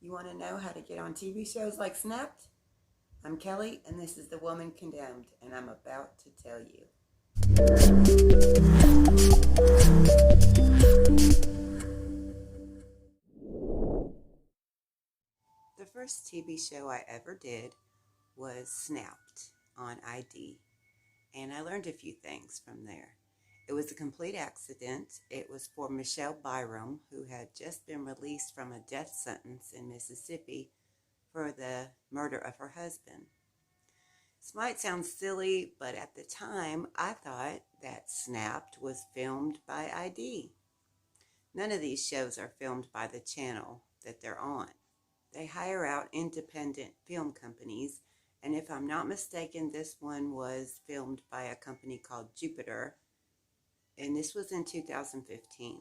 You want to know how to get on TV shows like Snapped? I'm Kelly, and this is The Woman Condemned, and I'm about to tell you. The first TV show I ever did was Snapped on ID, and I learned a few things from there. It was a complete accident. It was for Michelle Byram, who had just been released from a death sentence in Mississippi for the murder of her husband. This might sound silly, but at the time, I thought that Snapped was filmed by ID. None of these shows are filmed by the channel that they're on. They hire out independent film companies, and if I'm not mistaken, this one was filmed by a company called Jupiter, and this was in 2015.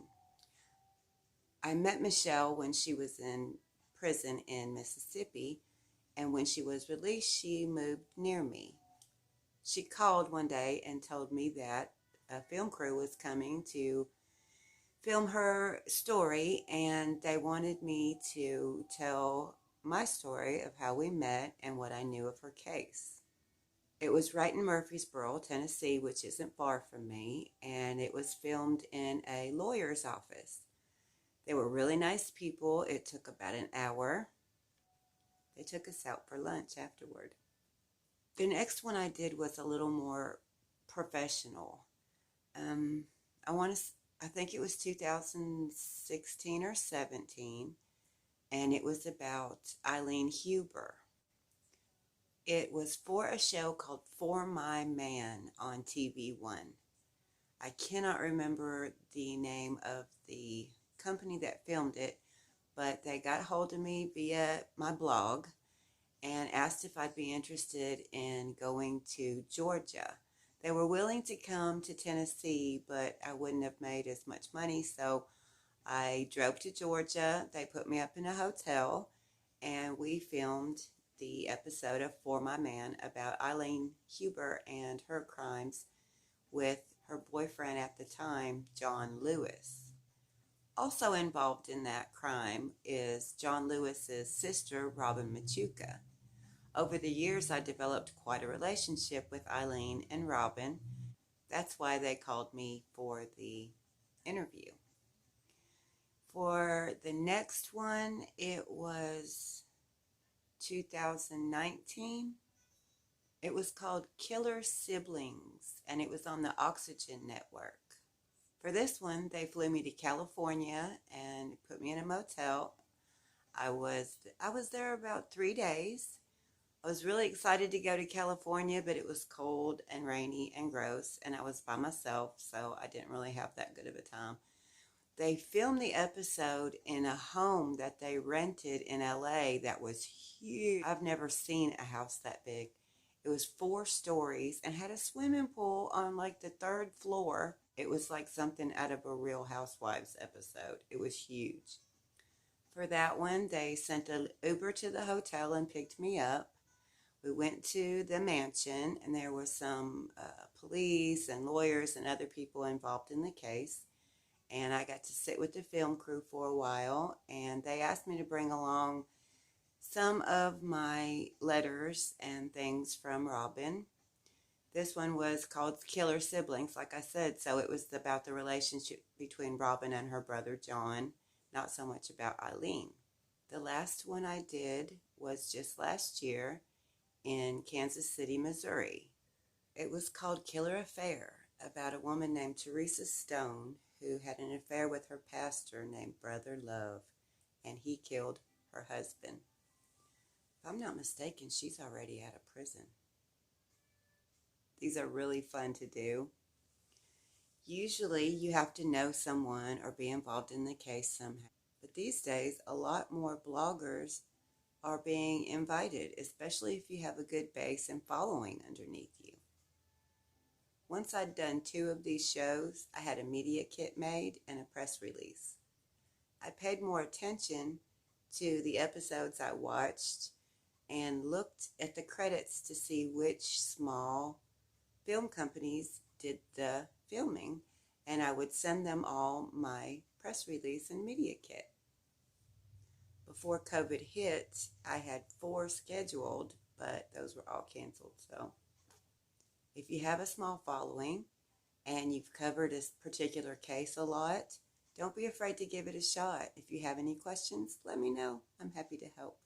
I met Michelle when she was in prison in Mississippi, and when she was released, she moved near me. She called one day and told me that a film crew was coming to film her story, and they wanted me to tell my story of how we met and what I knew of her case. It was right in Murfreesboro, Tennessee, which isn't far from me, and it was filmed in a lawyer's office. They were really nice people. It took about an hour. They took us out for lunch afterward. The next one I did was a little more professional. Um, I want to. I think it was 2016 or 17, and it was about Eileen Huber. It was for a show called For My Man on TV1. I cannot remember the name of the company that filmed it, but they got hold of me via my blog and asked if I'd be interested in going to Georgia. They were willing to come to Tennessee, but I wouldn't have made as much money, so I drove to Georgia. They put me up in a hotel, and we filmed the episode of For My Man about Eileen Huber and her crimes with her boyfriend at the time, John Lewis. Also involved in that crime is John Lewis's sister, Robin Machuca. Over the years, I developed quite a relationship with Eileen and Robin. That's why they called me for the interview. For the next one, it was 2019. It was called Killer Siblings, and it was on the Oxygen Network. For this one, they flew me to California and put me in a motel. I was there about 3 days. I was really excited to go to California, but it was cold and rainy and gross, and I was by myself, so I didn't really have that good of a time. They filmed the episode in a home that they rented in LA that was huge. I've never seen a house that big. It was 4 stories and had a swimming pool on like the 3rd floor. It was like something out of a Real Housewives episode. It was huge. For that one, they sent an Uber to the hotel and picked me up. We went to the mansion, and there were some police and lawyers and other people involved in the case. And I got to sit with the film crew for a while, and they asked me to bring along some of my letters and things from Robin. This one was called Killer Siblings, like I said, so it was about the relationship between Robin and her brother John, not so much about Eileen. The last one I did was just last year in Kansas City, Missouri. It was called Killer Affair, about a woman named Teresa Stone who had an affair with her pastor named Brother Love, and he killed her husband. If I'm not mistaken, she's already out of prison. These are really fun to do. Usually you have to know someone or be involved in the case somehow. But these days, a lot more bloggers are being invited, especially if you have a good base and following underneath you. Once I'd done 2 of these shows, I had a media kit made and a press release. I paid more attention to the episodes I watched and looked at the credits to see which small film companies did the filming, and I would send them all my press release and media kit. Before COVID hit, I had 4 scheduled, but those were all canceled. So if you have a small following and you've covered a particular case a lot, don't be afraid to give it a shot. If you have any questions, let me know. I'm happy to help.